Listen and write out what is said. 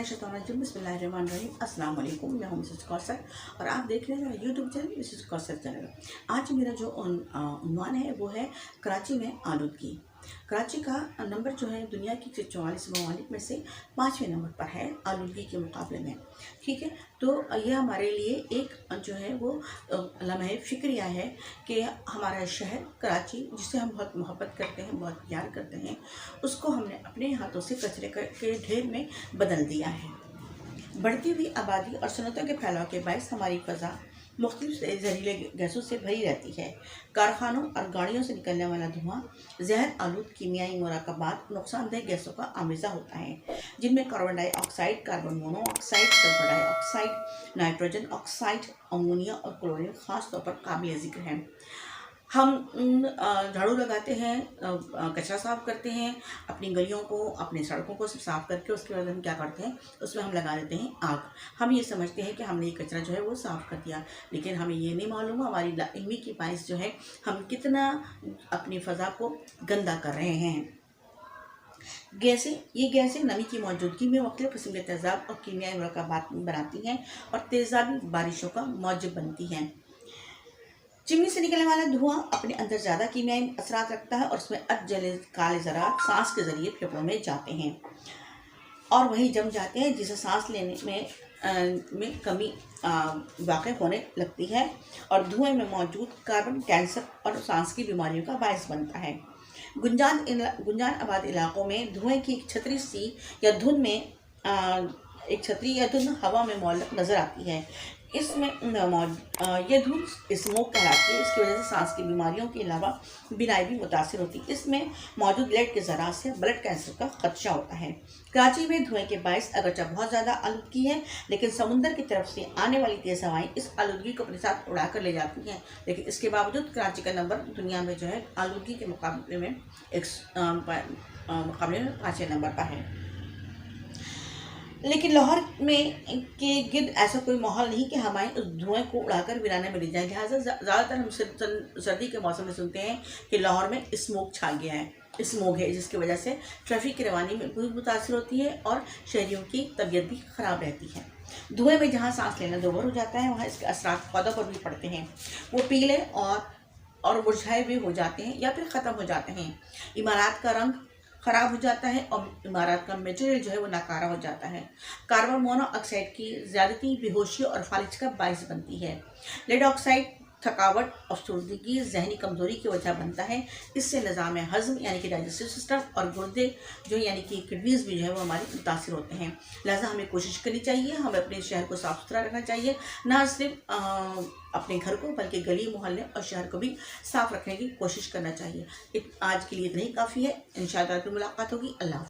बिस्मिल्लाहिर्रहमानिर्रहीम। अस्सलाम वालेकुम। मैं हूं मिसेस कौसर और आप देख रहे हैं मेरा YouTube channel Mrs Kausar channel. आज मेरा जो उन्वान है वो है कराची में आलूदगी। कराची का नंबर जो है दुनिया की 44 ममालिक में से 5वें नंबर पर है आलूदगी के मुकाबले में। ठीक है, तो यह हमारे लिए एक जो है वो लम्हे फ़िक्रिया है कि हमारा शहर कराची, जिसे हम बहुत मोहब्बत करते हैं, बहुत प्यार करते हैं, उसको हमने अपने हाथों से कचरे के ढेर में बदल दिया है। बढ़ती हुई आबादी और सनतों के फैलाव के बायस हमारी फ़ज़ा मुख्तलिफ जहरीले गैसों से भरी रहती है। कारखानों और गाड़ियों से निकलने वाला धुआं जहर आलूद कीमियाई मुराकबात नुकसानदेह गैसों का आमेज़ा होता है, जिनमें carbon dioxide, carbon monoxide, sulphur dioxide, nitrogen oxide, ammonia और क्लोरीन ख़ास तौर पर काबिल ज़िक्र हैं। हम झाड़ू लगाते हैं, कचरा साफ़ करते हैं, अपनी गलियों को, अपनी सड़कों को सब साफ़ करके उसके बाद हम क्या करते हैं, उसमें हम लगा देते हैं आग। हम ये समझते हैं कि हमने ये कचरा जो है वो साफ़ कर दिया, लेकिन हमें ये नहीं मालूम हमारी लाइल्मी की बाइस जो है हम कितना अपनी फ़ज़ा को गंदा कर रहे हैं। ये गैसें नमी की मौजूदगी में मुख्तलिफ़ किस्म के तेज़ाब और कीमियाई मुरक्कबात बनाती हैं और तेज़ाबी बारिशों का मौजब बनती हैं। चिमनी से निकलने वाला धुआं अपने अंदर ज़्यादा कीमियाई असरात रखता है और उसमें जले काले ज़रात सांस के ज़रिए फेफड़ों में जाते हैं और वहीं जम जाते हैं, जिसे सांस लेने में कमी वाक़ई होने लगती है और धुएं में मौजूद कार्बन कैंसर और सांस की बीमारियों का बायस बनता है। गुंजान आबाद इलाकों में धुएं की एक छतरी या धुंध हवा में मौलक नज़र आती है। इसमें यह धुंध स्मोक कहलाती है। इसकी वजह से सांस की बीमारियों के अलावा बीनाई भी मुतासिर होती है। इसमें मौजूद लेड के ज़रात से ब्लड कैंसर का खदशा होता है। कराची में धुएं के बायस अगरचे बहुत ज़्यादा आलूदगी है, लेकिन समुंदर की तरफ से आने वाली तेज़ हवाएं इस आलूदगी को अपने साथ उड़ा कर ले जाती हैं। लेकिन इसके बावजूद कराची का नंबर दुनिया में जो है आलूदगी के मुकाबले में 5वें नंबर पर है। लेकिन लाहौर में के गिर्द ऐसा कोई माहौल नहीं कि हमारे उस धुएं को उड़ाकर वीराने में ले जाए। लिहाजा ज़्यादातर हम सर्दी के मौसम में सुनते हैं कि लाहौर में स्मोक छा गया है, स्मोक है, जिसकी वजह से ट्रैफिक की रवानी में भी मुतासिर होती है और शहरियों की तबीयत भी ख़राब रहती है। धुएं में जहाँ सांस लेना दोबार हो जाता है, वहाँ इसके असरात पौधों पर भी पड़ते हैं। वो पीले और मुरझाए भी हो जाते हैं या फिर ख़त्म हो जाते हैं। इमारत का रंग ख़राब हो जाता है और इमारत का मटेरियल जो है वो नाकारा हो जाता है। कार्बन मोनोऑक्साइड की ज़्यादती बेहोशी और फालिज का बायस बनती है। लेड ऑक्साइड थकावट, अफसरदगी, जहनी कमज़ोरी की वजह बनता है। इससे निज़ाम हज़म यानी कि डाइजेस्टिव सिस्टम और गुर्दे जो यानी कि किडनीज़ भी जो है वो हमारे मुतासिर होते हैं। लिहाजा हमें कोशिश करनी चाहिए, हमें अपने शहर को साफ़ सुथरा रखना चाहिए, ना सिर्फ अपने घर को बल्कि गली मोहल्ले और शहर को भी साफ़ रखने की कोशिश करना चाहिए। आज के लिए इतना ही काफ़ी है। इंशाअल्लाह फिर मुलाकात होगी। अल्लाह।